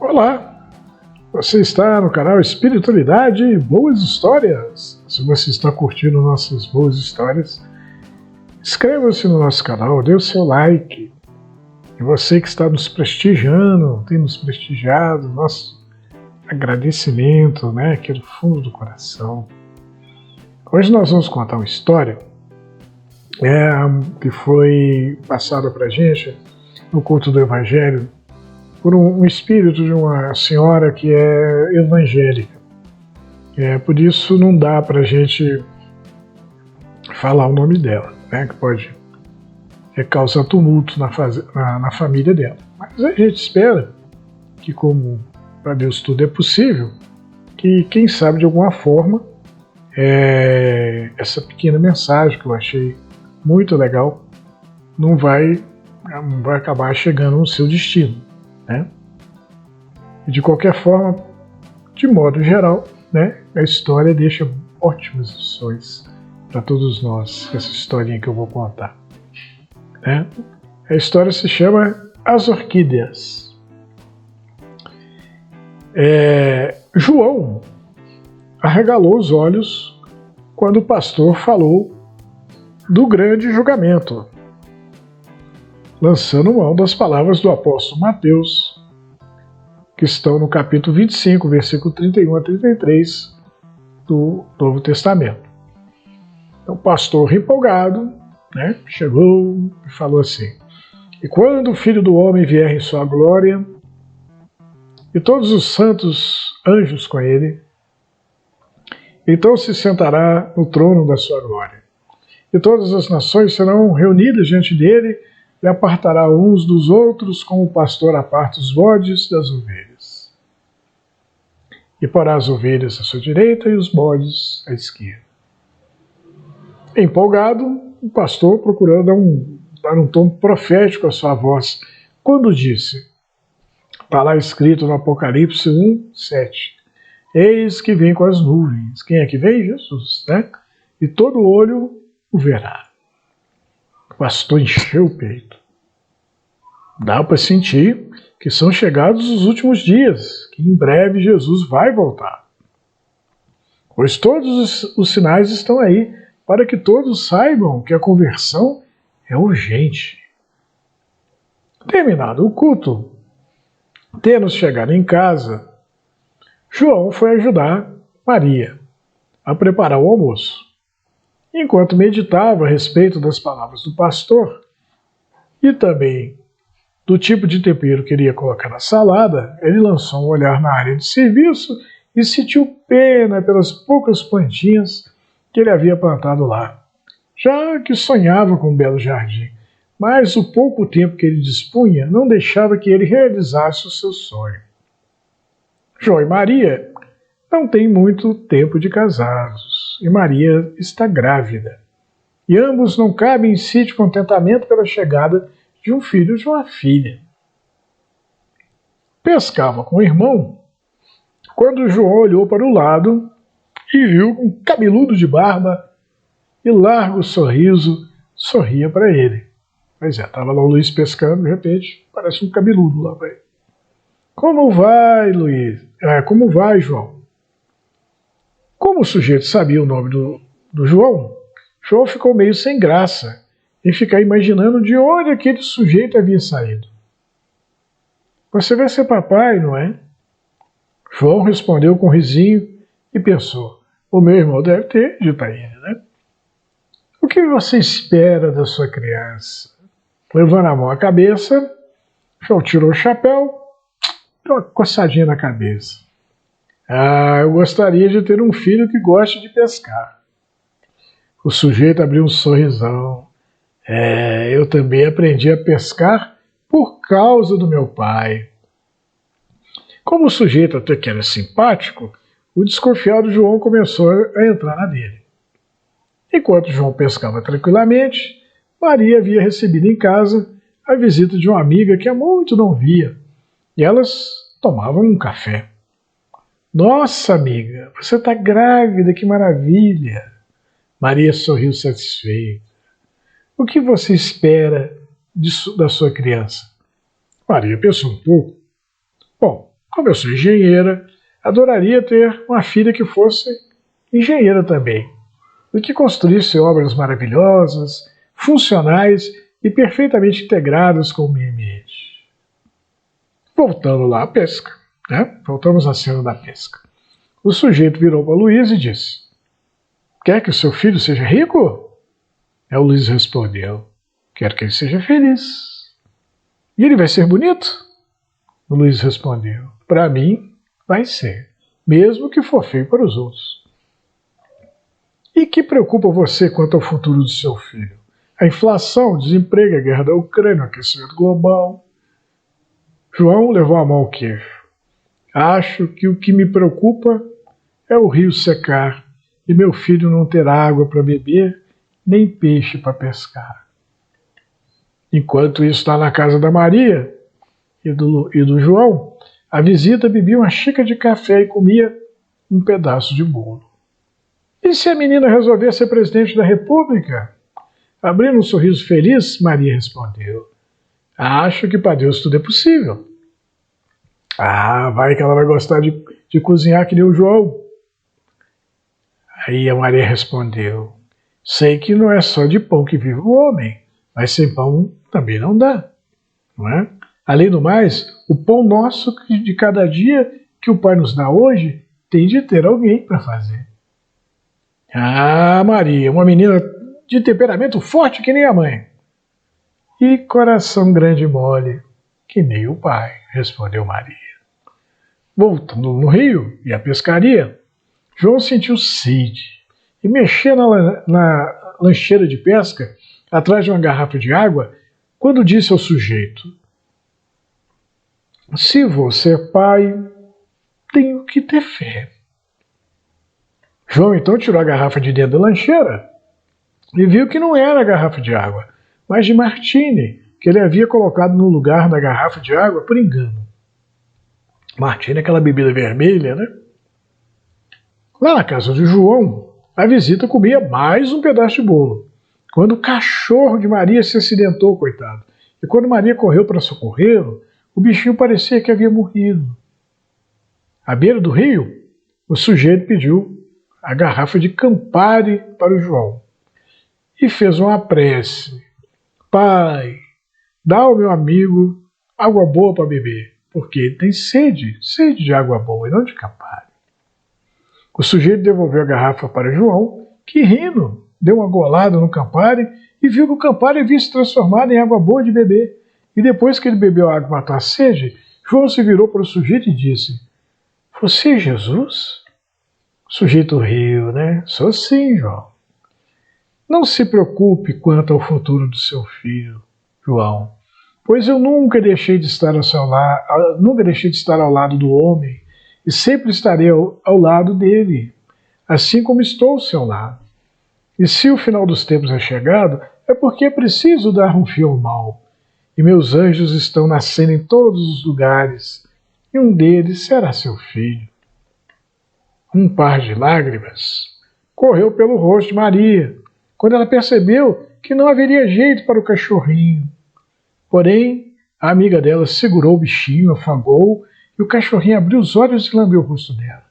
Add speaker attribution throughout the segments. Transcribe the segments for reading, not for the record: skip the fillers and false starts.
Speaker 1: Olá, você está no canal Espiritualidade e Boas Histórias. Se você está curtindo nossas boas histórias, inscreva-se no nosso canal, dê o seu like. E você que está nos prestigiando, tem nos prestigiado, nosso agradecimento, aqui do fundo do coração. Hoje nós vamos contar uma história que foi passada para a gente no culto do Evangelho por um espírito de uma senhora que é evangélica. Por isso não dá para a gente falar o nome dela, que pode causar tumulto na família dela. Mas a gente espera que, como para Deus tudo é possível, que quem sabe de alguma forma essa pequena mensagem que eu achei muito legal não vai acabar chegando no seu destino. E de qualquer forma, de modo geral, a história deixa ótimas lições para todos nós, essa historinha que eu vou contar. A história se chama As Orquídeas. João arregalou os olhos quando o pastor falou do grande julgamento, lançando mão das palavras do apóstolo Mateus, que estão no capítulo 25, versículo 31 a 33 do Novo Testamento. Então, o pastor empolgado, chegou e falou assim: "E quando o Filho do Homem vier em sua glória, e todos os santos anjos com ele, então se sentará no trono da sua glória. E todas as nações serão reunidas diante dele, e apartará uns dos outros, como o pastor aparta os bodes das ovelhas. E porá as ovelhas à sua direita e os bodes à esquerda." Empolgado, o pastor procurou dar um tom profético à sua voz, quando disse, está lá escrito no Apocalipse 1:7, "Eis que vem com as nuvens." Quem é que vem? Jesus, "E todo olho o verá." O pastor encheu o peito. Dá para sentir que são chegados os últimos dias, que em breve Jesus vai voltar. Pois todos os sinais estão aí, para que todos saibam que a conversão é urgente. Terminado o culto, tendo chegado em casa, João foi ajudar Maria a preparar o almoço. Enquanto meditava a respeito das palavras do pastor e também do tipo de tempero que iria colocar na salada, ele lançou um olhar na área de serviço e sentiu pena pelas poucas plantinhas que ele havia plantado lá, já que sonhava com um belo jardim, mas o pouco tempo que ele dispunha não deixava que ele realizasse o seu sonho. João e Maria não têm muito tempo de casados, e Maria está grávida, e ambos não cabem em si de contentamento pela chegada de um filho ou de uma filha. Pescava com o irmão, quando João olhou para o lado e viu um cabeludo de barba e largo sorriso sorria para ele. Pois estava lá o Luiz pescando, de repente, parece um cabeludo lá para ele. "Como vai, Luiz? Como vai, João?" Como o sujeito sabia o nome do João, João ficou meio sem graça em ficar imaginando de onde aquele sujeito havia saído. "Você vai ser papai, não é?" João respondeu com um risinho e pensou, o meu irmão deve ter dito a ele, "O que você espera da sua criança?" Levando a mão à cabeça, João tirou o chapéu, deu uma coçadinha na cabeça. "Eu gostaria de ter um filho que goste de pescar." O sujeito abriu um sorrisão. "Eu também aprendi a pescar por causa do meu pai." Como o sujeito até que era simpático, o desconfiado João começou a entrar na dele. Enquanto João pescava tranquilamente, Maria havia recebido em casa a visita de uma amiga que há muito não via, e elas tomavam um café. "Nossa, amiga, você está grávida, que maravilha!" Maria sorriu satisfeita. "O que você espera da sua criança?" Maria pensou um pouco. "Bom, Como eu sou engenheira, adoraria ter uma filha que fosse engenheira também, e que construísse obras maravilhosas, funcionais e perfeitamente integradas com o meio ambiente. Voltando lá à pesca, né? Voltamos à cena da pesca. O sujeito virou para Luiz e disse: quer que o seu filho seja rico? Aí o Luiz respondeu: quero que ele seja feliz. E ele vai ser bonito? O Luiz respondeu: para mim vai ser, mesmo que for feio para os outros. E que preocupa você quanto ao futuro do seu filho? A inflação, o desemprego, a guerra da Ucrânia, o aquecimento global. João levou a mão ao queixo. Acho que o que me preocupa é o rio secar e meu filho não ter água para beber, nem peixe para pescar. Enquanto isso está na casa da Maria e do João, a visita bebia uma xícara de café e comia um pedaço de bolo. E se a menina resolver ser presidente da República? Abrindo um sorriso feliz, Maria respondeu: acho que para Deus tudo é possível. Ah, vai que ela vai gostar de cozinhar que nem o João. Aí a Maria respondeu: sei que não é só de pão que vive o homem, mas sem pão também não dá, não é? Além do mais, o pão nosso de cada dia que o Pai nos dá hoje tem de ter alguém para fazer. Ah, Maria, uma menina de temperamento forte que nem a mãe. E coração grande e mole que nem o pai, respondeu Maria. Voltando no rio e à pescaria, João sentiu sede e mexia na lancheira de pesca atrás de uma garrafa de água quando disse ao sujeito: se vou ser pai, tenho que ter fé. João então tirou a garrafa de dentro da lancheira e viu que não era garrafa de água, mas de martini, que ele havia colocado no lugar da garrafa de água por engano. Martini é aquela bebida vermelha, né? Lá na casa de João, a visita comia mais um pedaço de bolo, quando o cachorro de Maria se acidentou, coitado. E quando Maria correu para socorrê-lo, o bichinho parecia que havia morrido. À beira do rio, o sujeito pediu a garrafa de Campari para o João e fez uma prece: Pai, dá ao meu amigo água boa para beber, porque ele tem sede de água boa e não de Campari. O sujeito devolveu a garrafa para João, que rindo, deu uma golada no Campari e viu que o Campari havia se transformado em água boa de beber. E depois que ele bebeu a água e matou a sede, João se virou para o sujeito e disse: você é Jesus? O sujeito riu, né? Sou sim, João. Não se preocupe quanto ao futuro do seu filho, João, pois eu nunca deixei de estar ao lado do homem e sempre estarei ao lado dele, assim como estou ao seu lado. E se o final dos tempos é chegado, é porque é preciso dar um fim ao mal. E meus anjos estão nascendo em todos os lugares, e um deles será seu filho. Um par de lágrimas correu pelo rosto de Maria, quando ela percebeu que não haveria jeito para o cachorrinho. Porém, a amiga dela segurou o bichinho, afagou, e o cachorrinho abriu os olhos e lambeu o rosto dela.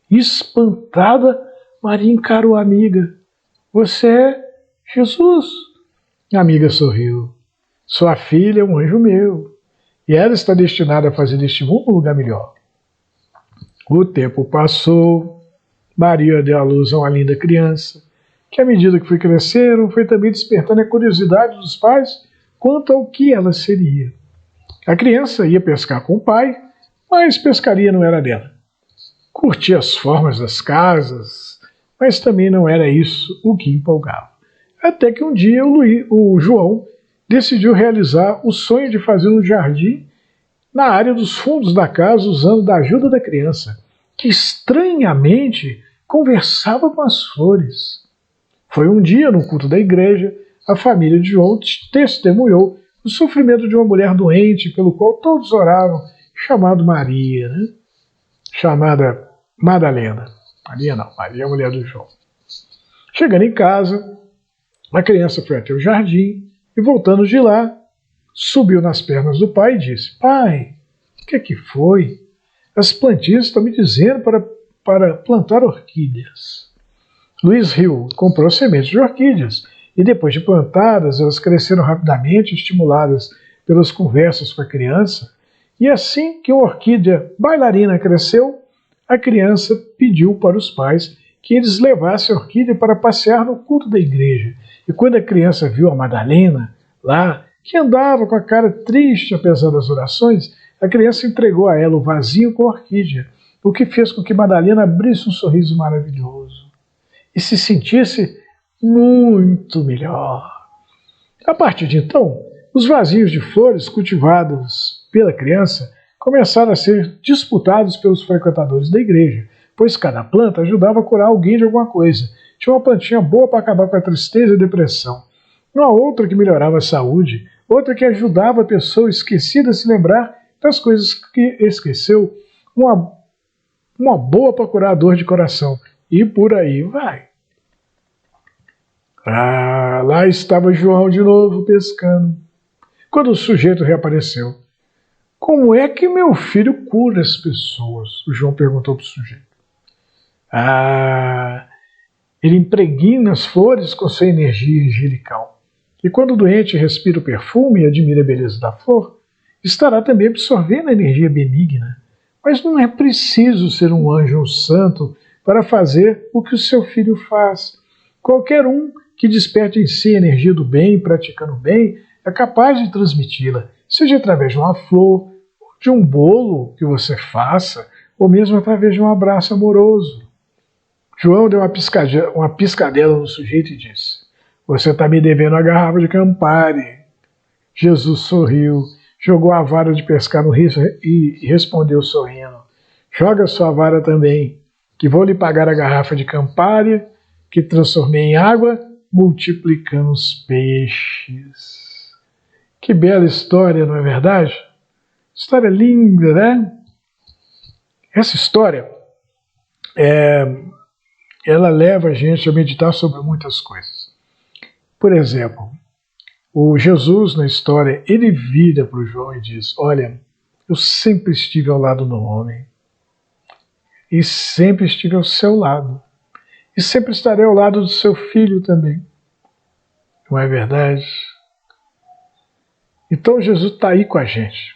Speaker 1: Espantada, Maria encarou a amiga. Você é Jesus? A amiga sorriu. Sua filha é um anjo meu, e ela está destinada a fazer deste mundo um lugar melhor. O tempo passou, Maria deu à luz a uma linda criança, que à medida que foi crescendo, foi também despertando a curiosidade dos pais quanto ao que ela seria. A criança ia pescar com o pai, mas pescaria não era dela. Curtia as formas das casas, mas também não era isso o que empolgava. Até que um dia o João decidiu realizar o sonho de fazer um jardim na área dos fundos da casa, usando da ajuda da criança, que estranhamente conversava com as flores. Foi um dia, no culto da igreja, a família de João testemunhou o sofrimento de uma mulher doente, pelo qual todos oravam, chamada Maria, né? Chamada Madalena. Maria não, Maria é a mulher do João. Chegando em casa, a criança foi até o jardim e, voltando de lá, subiu nas pernas do pai e disse: Pai, o que foi? As plantinhas estão me dizendo para plantar orquídeas. Luiz riu, comprou sementes de orquídeas, e depois de plantadas, elas cresceram rapidamente, estimuladas pelas conversas com a criança, e assim que a orquídea bailarina cresceu, a criança pediu para os pais que eles levassem a orquídea para passear no culto da igreja. E quando a criança viu a Madalena lá, que andava com a cara triste apesar das orações, a criança entregou a ela o vasinho com a orquídea, o que fez com que Madalena abrisse um sorriso maravilhoso e se sentisse muito melhor. A partir de então, os vasinhos de flores cultivados pela criança começaram a ser disputados pelos frequentadores da igreja, pois cada planta ajudava a curar alguém de alguma coisa. Tinha uma plantinha boa para acabar com a tristeza e a depressão, uma outra que melhorava a saúde, outra que ajudava a pessoa esquecida a se lembrar das coisas que esqueceu, uma boa para curar a dor de coração, e por aí vai. Ah, lá estava João de novo pescando, quando o sujeito reapareceu. Como é que meu filho cura as pessoas? O João perguntou para o sujeito. Ah, ele impregna as flores com sua energia angelical. E quando o doente respira o perfume e admira a beleza da flor, estará também absorvendo a energia benigna. Mas não é preciso ser um anjo ou santo para fazer o que o seu filho faz. Qualquer um que desperte em si a energia do bem, praticando o bem, é capaz de transmiti-la, seja através de uma flor, de um bolo que você faça, ou mesmo através de um abraço amoroso. João deu uma piscadela no sujeito e disse: você está me devendo a garrafa de Campari. Jesus sorriu, jogou a vara de pescar no rio e respondeu sorrindo: joga sua vara também, que vou lhe pagar a garrafa de Campari, que transformei em água, multiplicando os peixes. Que bela história, não é verdade? História linda, né? Essa história, ela leva a gente a meditar sobre muitas coisas. Por exemplo, o Jesus na história, ele vira para o João e diz: olha, eu sempre estive ao lado do homem, e sempre estive ao seu lado, e sempre estarei ao lado do seu filho também. Não é verdade? Então Jesus está aí com a gente.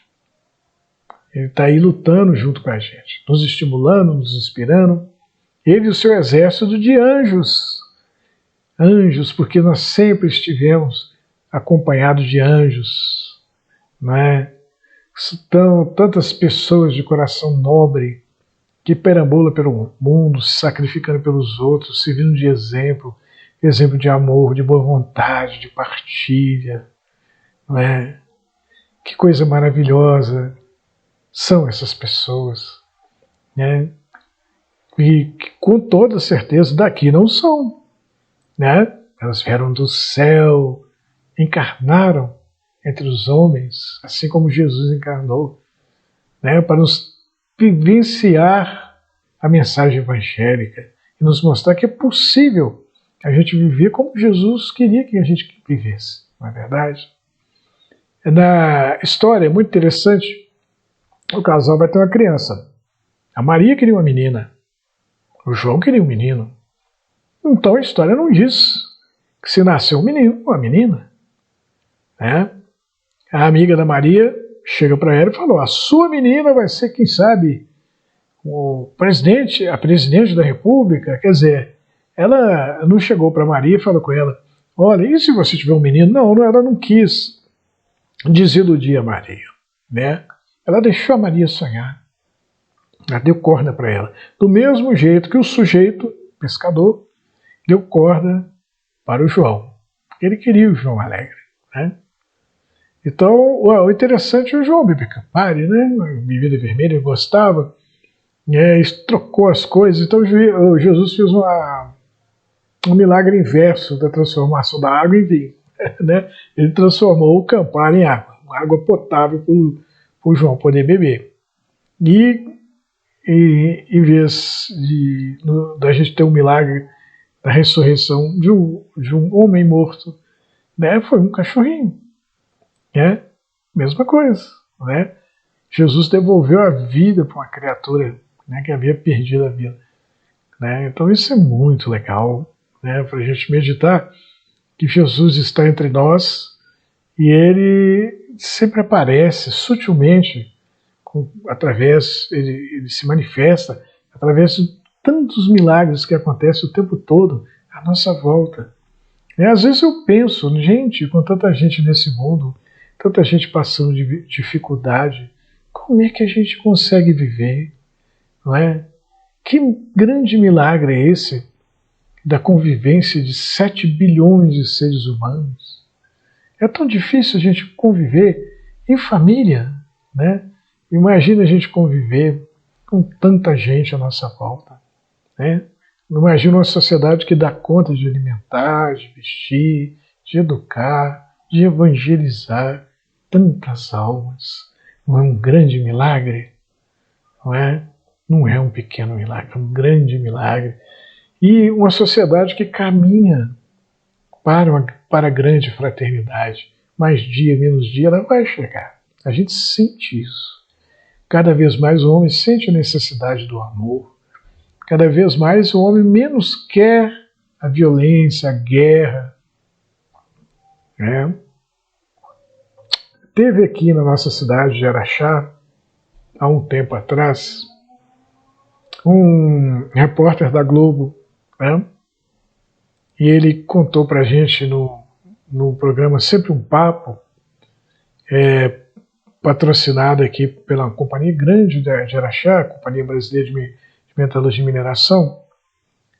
Speaker 1: Ele está aí lutando junto com a gente, nos estimulando, nos inspirando. Ele e o seu exército de anjos. Anjos, porque nós sempre estivemos acompanhados de anjos. Não é? São tantas pessoas de coração nobre que perambulam pelo mundo, se sacrificando pelos outros, servindo de exemplo, exemplo de amor, de boa vontade, de partilha. Não é? Que coisa maravilhosa são essas pessoas, né? E que, com toda certeza daqui não são, né? Elas vieram do céu, encarnaram entre os homens, assim como Jesus encarnou, né? Para nos vivenciar a mensagem evangélica e nos mostrar que é possível a gente viver como Jesus queria que a gente vivesse, não é verdade? Na história é muito interessante. O casal vai ter uma criança. A Maria queria uma menina. O João queria um menino. Então a história não diz que se nasceu um menino, uma menina. Né? A amiga da Maria chega para ela e falou: a sua menina vai ser, quem sabe, a presidente da República. Quer dizer, ela não chegou para Maria e falou com ela: olha, e se você tiver um menino? Não, ela não quis desiludir a Maria. Né? Ela deixou a Maria sonhar. Ela deu corda para ela. Do mesmo jeito que o sujeito, pescador, deu corda para o João. Ele queria o João alegre. Né? Então, o interessante é o João beber Campari, né? Bebida vermelha, ele gostava. Ele trocou as coisas. Então, Jesus fez um milagre inverso da transformação da água em vinho. Né? Ele transformou o Campari em água potável para o João poder beber. E em vez da gente ter um milagre da ressurreição de um homem morto, né, foi um cachorrinho. Né? Mesma coisa. Né? Jesus devolveu a vida para uma criatura, né, que havia perdido a vida. Né? Então isso é muito legal, né, para a gente meditar que Jesus está entre nós e Ele sempre aparece sutilmente, ele se manifesta através de tantos milagres que acontecem o tempo todo à nossa volta. Às vezes eu penso, gente, com tanta gente nesse mundo, tanta gente passando de dificuldade, como é que a gente consegue viver? Não é? Que grande milagre é esse da convivência de 7 bilhões de seres humanos? É tão difícil a gente conviver em família, né? Imagina a gente conviver com tanta gente à nossa volta, né? Imagina uma sociedade que dá conta de alimentar, de vestir, de educar, de evangelizar tantas almas. Não é um grande milagre? Não é? Não é um pequeno milagre, é um grande milagre. E uma sociedade que caminha para a grande fraternidade. Mais dia, menos dia, ela vai chegar. A gente sente isso. Cada vez mais o homem sente a necessidade do amor. Cada vez mais o homem menos quer a violência, a guerra. Né? Teve aqui na nossa cidade de Araxá, há um tempo atrás, um repórter da Globo, né? E ele contou para a gente no programa Sempre um Papo, patrocinado aqui pela companhia grande de Araxá, Companhia Brasileira de Metalurgia e Mineração,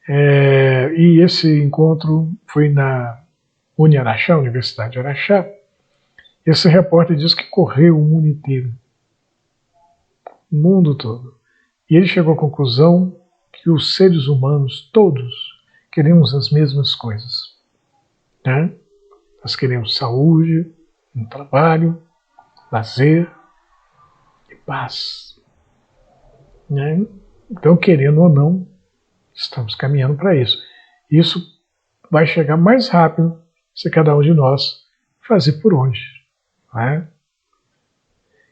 Speaker 1: e esse encontro foi na Araxá, Universidade de Araxá. Esse repórter diz que correu o mundo inteiro, o mundo todo, e ele chegou à conclusão que os seres humanos, todos, queremos as mesmas coisas. Né? Nós queremos saúde, um trabalho, lazer e paz. Né? Então, querendo ou não, estamos caminhando para isso. Isso vai chegar mais rápido se cada um de nós fazer por onde. Né?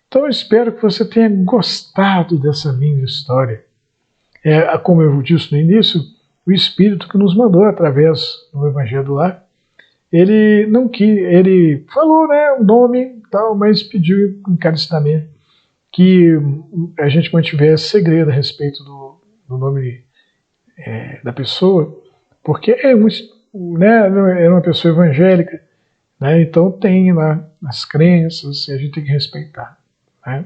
Speaker 1: Então, eu espero que você tenha gostado dessa linda história. Como eu disse no início, o Espírito que nos mandou através do Evangelho do Lar, ele não quis, ele falou, né, o nome e tal, mas pediu encarecidamente que a gente mantivesse segredo a respeito do nome da pessoa, porque era uma pessoa evangélica, né, então tem lá as crenças e a gente tem que respeitar. Né?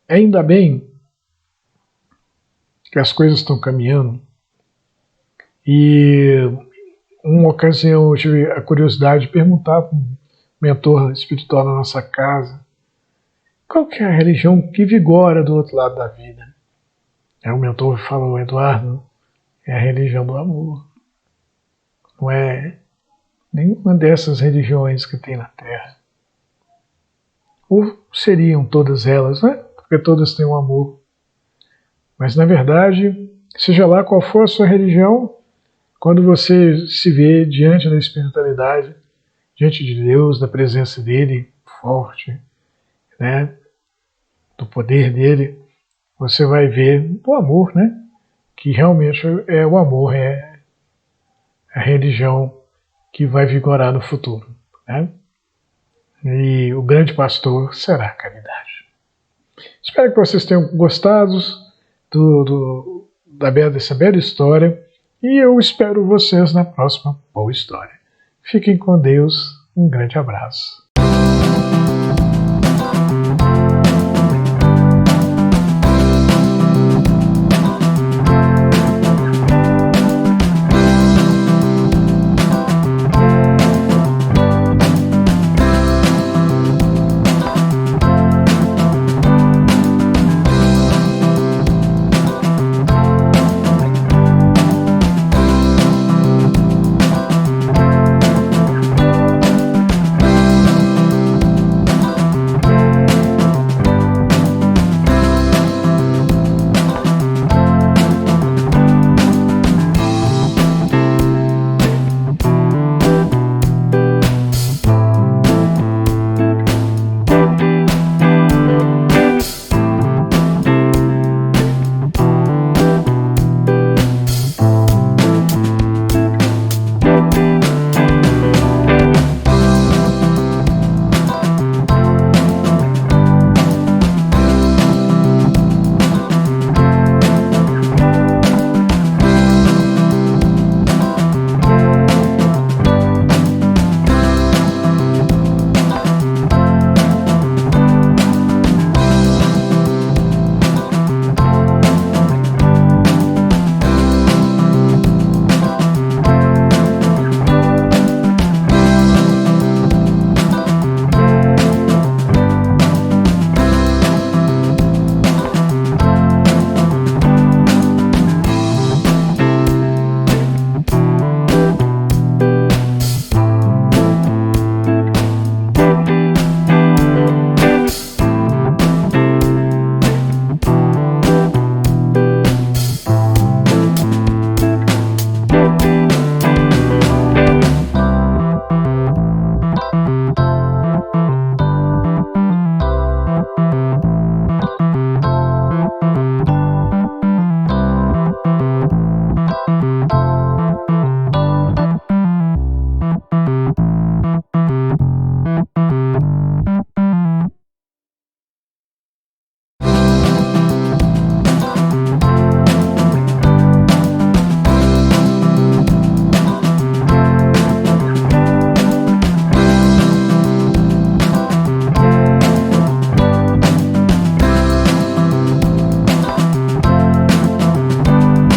Speaker 1: Ainda bem que as coisas estão caminhando, e uma ocasião eu tive a curiosidade de perguntar para um mentor espiritual na nossa casa qual que é a religião que vigora do outro lado da vida. Aí o mentor falou: Eduardo, é a religião do amor, não é nenhuma dessas religiões que tem na Terra. Ou seriam todas elas, né? Porque todas têm um amor. Mas, na verdade, seja lá qual for a sua religião, quando você se vê diante da espiritualidade, diante de Deus, da presença dele forte, né, do poder dele, você vai ver o amor, né, que realmente o amor é a religião que vai vigorar no futuro. Né? E o grande pastor será a caridade. Espero que vocês tenham gostado dessa bela história, e eu espero vocês na próxima boa história. Fiquem com Deus, um grande abraço.